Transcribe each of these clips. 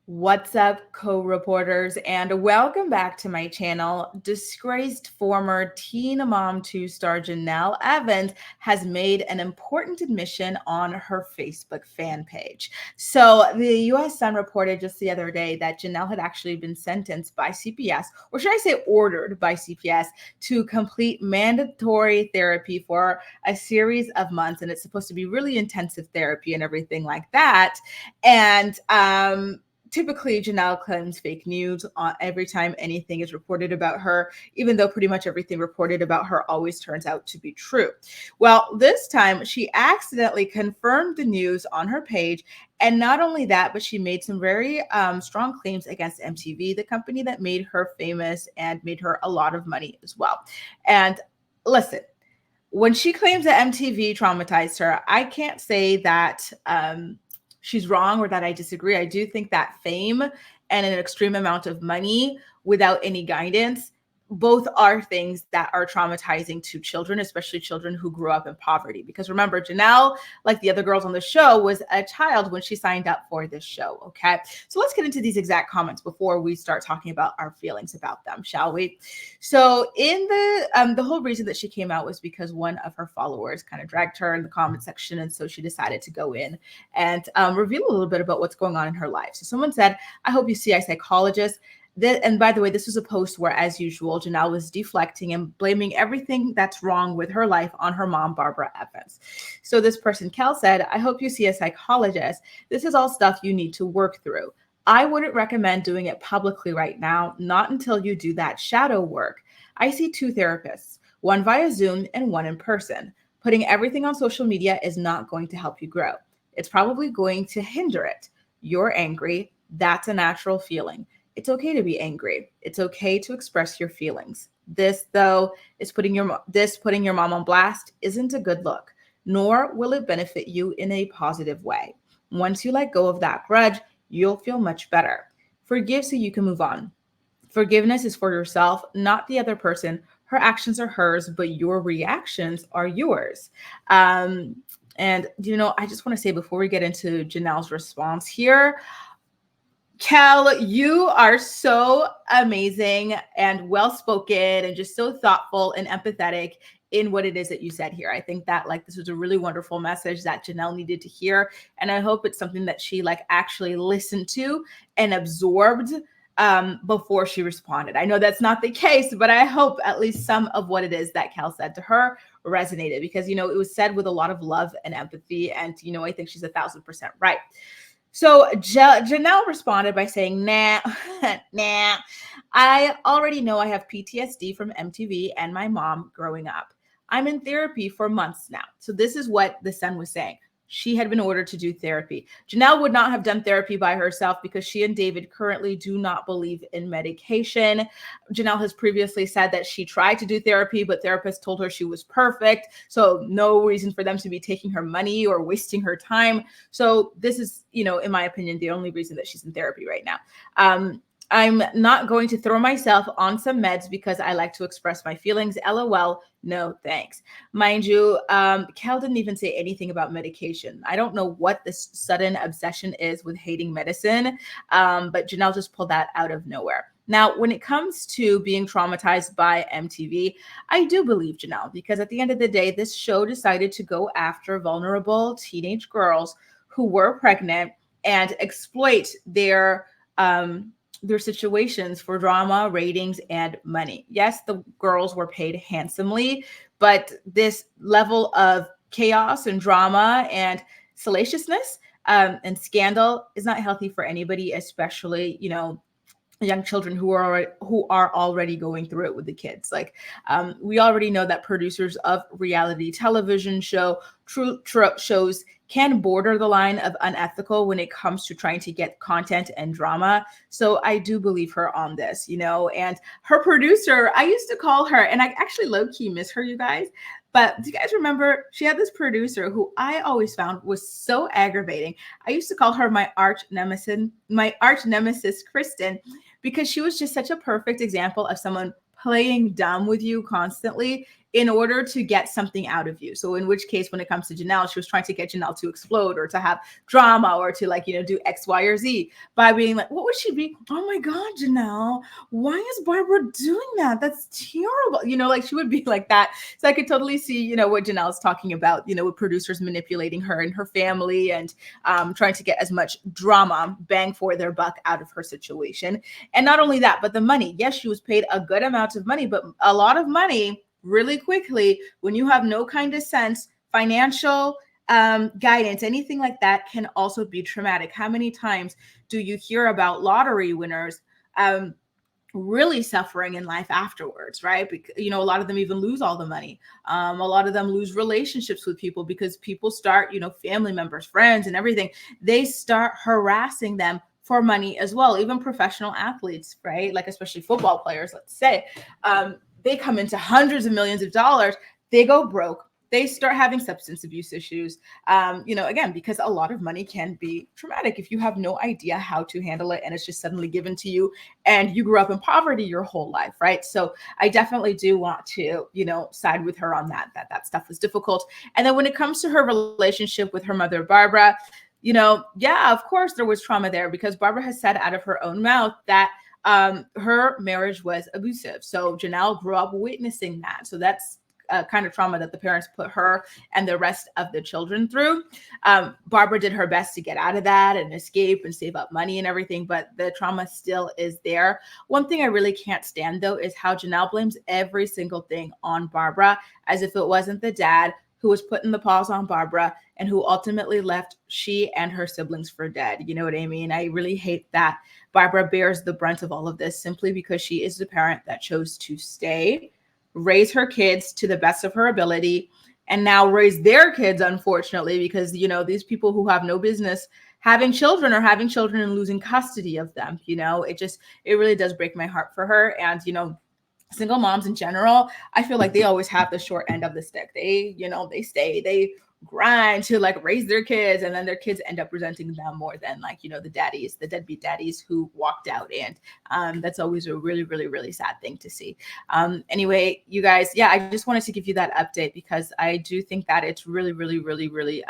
What's up, co-reporters, and welcome back to my channel. Disgraced former Teen Mom 2 star Janelle Evans has made an important admission on her Facebook fan page. So the US Sun reported just the other day that Janelle had actually been sentenced by CPS, or should I say ordered by CPS, to complete mandatory therapy for a series of months. And it's supposed to be really intensive therapy and everything like that. And typically Janelle claims fake news every time anything is reported about her, even though pretty much everything reported about her always turns out to be true. Well, this time she accidentally confirmed the news on her page. And not only that, but she made some very strong claims against MTV, the company that made her famous and made her a lot of money as well. And listen, when she claims that MTV traumatized her, I can't say that she's wrong or that I disagree. I do think that fame and an extreme amount of money without any guidance, both are things that are traumatizing to children, especially children who grew up in poverty. Because remember, Janelle, like the other girls on the show, was a child when she signed up for this show, okay? So let's get into these exact comments before we start talking about our feelings about them, shall we? So in the whole reason that she came out was because one of her followers kind of dragged her in the comment section, and so she decided to go in and reveal a little bit about what's going on in her life. So someone said, "I hope you see a psychologist." And by the way, this was a post where, as usual, Janelle was deflecting and blaming everything that's wrong with her life on her mom, Barbara Evans. So this person, Kel, said, "I hope you see a psychologist. This is all stuff you need to work through. I wouldn't recommend doing it publicly right now, not until you do that shadow work. I see 2 therapists, one via Zoom and one in person. Putting everything on social media is not going to help you grow. It's probably going to hinder it. You're angry. That's a natural feeling. It's okay to be angry. It's okay to express your feelings. This, though, is putting your mom on blast isn't a good look, nor will it benefit you in a positive way. Once you let go of that grudge, you'll feel much better. Forgive so you can move on. Forgiveness is for yourself, not the other person. Her actions are hers, but your reactions are yours." And, I just want to say before we get into Janelle's response here, Kel, you are so amazing and well-spoken and just so thoughtful and empathetic in what it is that you said here. I think that this was a really wonderful message that Janelle needed to hear. And I hope it's something that she actually listened to and absorbed before she responded. I know that's not the case, but I hope at least some of what it is that Kel said to her resonated because, it was said with a lot of love and empathy. And, I think she's 1,000% right. So Janelle responded by saying, "Nah, nah, I already know I have PTSD from MTV and my mom growing up. I'm in therapy for months now." So this is what the Sun was saying. She had been ordered to do therapy. Janelle would not have done therapy by herself because she and David currently do not believe in medication. Janelle has previously said that she tried to do therapy, but therapists told her she was perfect. So no reason for them to be taking her money or wasting her time. So this is, in my opinion, the only reason that she's in therapy right now. I'm not going to throw myself on some meds because I like to express my feelings. LOL. No, thanks. Mind you, Kel didn't even say anything about medication. I don't know what this sudden obsession is with hating medicine, but Janelle just pulled that out of nowhere. Now, when it comes to being traumatized by MTV, I do believe Janelle because at the end of the day, this show decided to go after vulnerable teenage girls who were pregnant and exploit their situations for drama, ratings, and money. Yes, the girls were paid handsomely, but this level of chaos and drama and salaciousness and scandal is not healthy for anybody, especially, young children who are already going through it with the kids. We already know that producers of reality television shows can border the line of unethical when it comes to trying to get content and drama. So I do believe her on this, and her producer, I used to call her, and I actually low-key miss her, you guys. But do you guys remember she had this producer who I always found was so aggravating? I used to call her my arch nemesis, Kristen, because she was just such a perfect example of someone playing dumb with you constantly in order to get something out of you. So in which case, when it comes to Janelle, she was trying to get Janelle to explode or to have drama or to like, do X, Y, or Z by being like, what would she be? Oh my God, Janelle, why is Barbara doing that? That's terrible. Like she would be like that. So I could totally see, what Janelle's talking about, with producers manipulating her and her family and trying to get as much drama, bang for their buck out of her situation. And not only that, but the money. Yes, she was paid a good amount of money, but a lot of money really quickly, when you have no kind of sense, financial guidance, anything like that can also be traumatic. How many times do you hear about lottery winners really suffering in life afterwards, right? Because, a lot of them even lose all the money. A lot of them lose relationships with people because people start, family members, friends, and everything. They start harassing them for money as well. Even professional athletes, right? Like especially football players, let's say, they come into hundreds of millions of dollars. They go broke. They start having substance abuse issues, again, because a lot of money can be traumatic if you have no idea how to handle it and it's just suddenly given to you and you grew up in poverty your whole life, right? So I definitely do want to, side with her on that stuff is difficult. And then when it comes to her relationship with her mother, Barbara, yeah, of course there was trauma there because Barbara has said out of her own mouth that her marriage was abusive. So Janelle grew up witnessing that. So that's kind of trauma that the parents put her and the rest of the children through. Barbara did her best to get out of that and escape and save up money and everything, but the trauma still is there. One thing I really can't stand, though, is how Janelle blames every single thing on Barbara as if it wasn't the dad who was putting the paws on Barbara and who ultimately left she and her siblings for dead. You know what I mean? I really hate that Barbara bears the brunt of all of this simply because she is the parent that chose to stay, raise her kids to the best of her ability, and now raise their kids, unfortunately, because, these people who have no business having children or having children and losing custody of them. It really does break my heart for her. And, single moms in general, I feel like they always have the short end of the stick. They grind to like raise their kids, and then their kids end up resenting them more than like, the deadbeat daddies who walked out. And that's always a really, really, really sad thing to see. Anyway, you guys, yeah, I just wanted to give you that update because I do think that it's really, really, really, really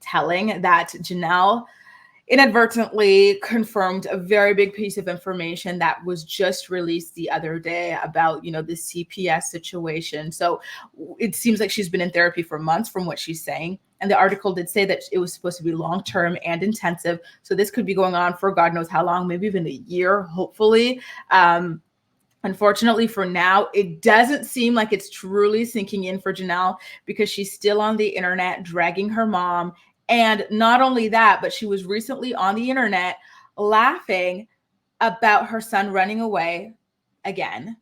telling that Janelle inadvertently confirmed a very big piece of information that was just released the other day about, the CPS situation. So it seems like she's been in therapy for months from what she's saying. And the article did say that it was supposed to be long-term and intensive. So this could be going on for God knows how long, maybe even a year, hopefully. Unfortunately, for now, it doesn't seem like it's truly sinking in for Janelle because she's still on the internet dragging her mom. And not only that, but she was recently on the internet laughing about her son running away again.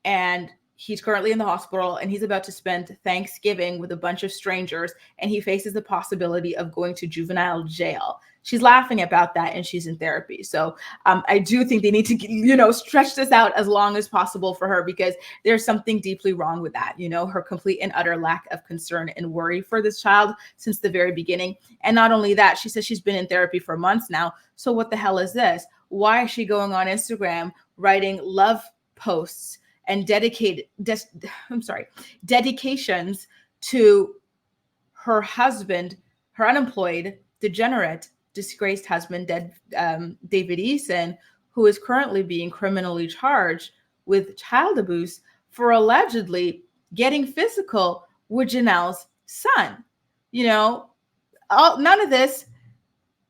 And he's currently in the hospital and he's about to spend Thanksgiving with a bunch of strangers. And he faces the possibility of going to juvenile jail. She's laughing about that and she's in therapy. So I do think they need to, stretch this out as long as possible for her because there's something deeply wrong with that. Her complete and utter lack of concern and worry for this child since the very beginning. And not only that, she says she's been in therapy for months now. So what the hell is this? Why is she going on Instagram writing love posts and dedications to her husband, her unemployed, degenerate, disgraced husband, David Eason, who is currently being criminally charged with child abuse for allegedly getting physical with Janelle's son. None of this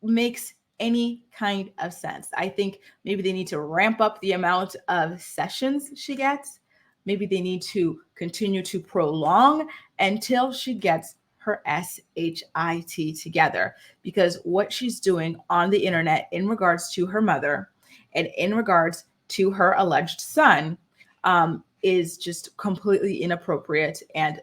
makes any kind of sense. I think maybe they need to ramp up the amount of sessions she gets. Maybe they need to continue to prolong until she gets her SHIT together, because what she's doing on the internet in regards to her mother and in regards to her alleged son is just completely inappropriate and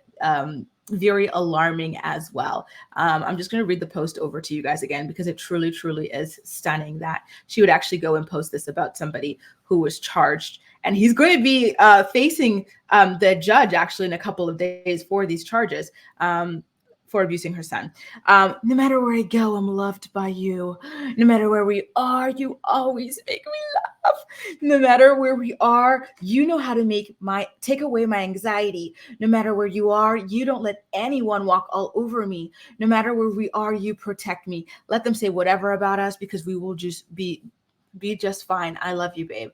very alarming as well. I'm just going to read the post over to you guys again because it truly, truly is stunning that she would actually go and post this about somebody who was charged. And he's going to be facing the judge actually in a couple of days for these charges. for abusing her son. No matter where I go, I'm loved by you. No matter where we are, you always make me laugh. No matter where we are, you know how to take away my anxiety. No matter where you are, you don't let anyone walk all over me. No matter where we are, you protect me. Let them say whatever about us because we will just be just fine. I love you, babe.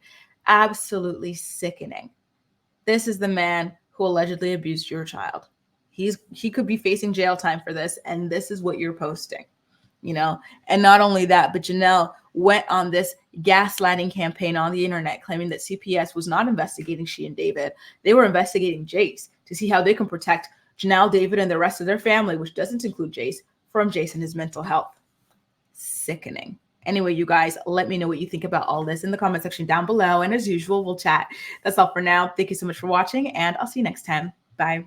Absolutely sickening. This is the man who allegedly abused your child. He could be facing jail time for this, and this is what you're posting, you know? And not only that, but Janelle went on this gaslighting campaign on the internet claiming that CPS was not investigating she and David. They were investigating Jace to see how they can protect Janelle, David, and the rest of their family, which doesn't include Jace, from Jace and his mental health. Sickening. Anyway, you guys, let me know what you think about all this in the comment section down below. And as usual, we'll chat. That's all for now. Thank you so much for watching, and I'll see you next time. Bye.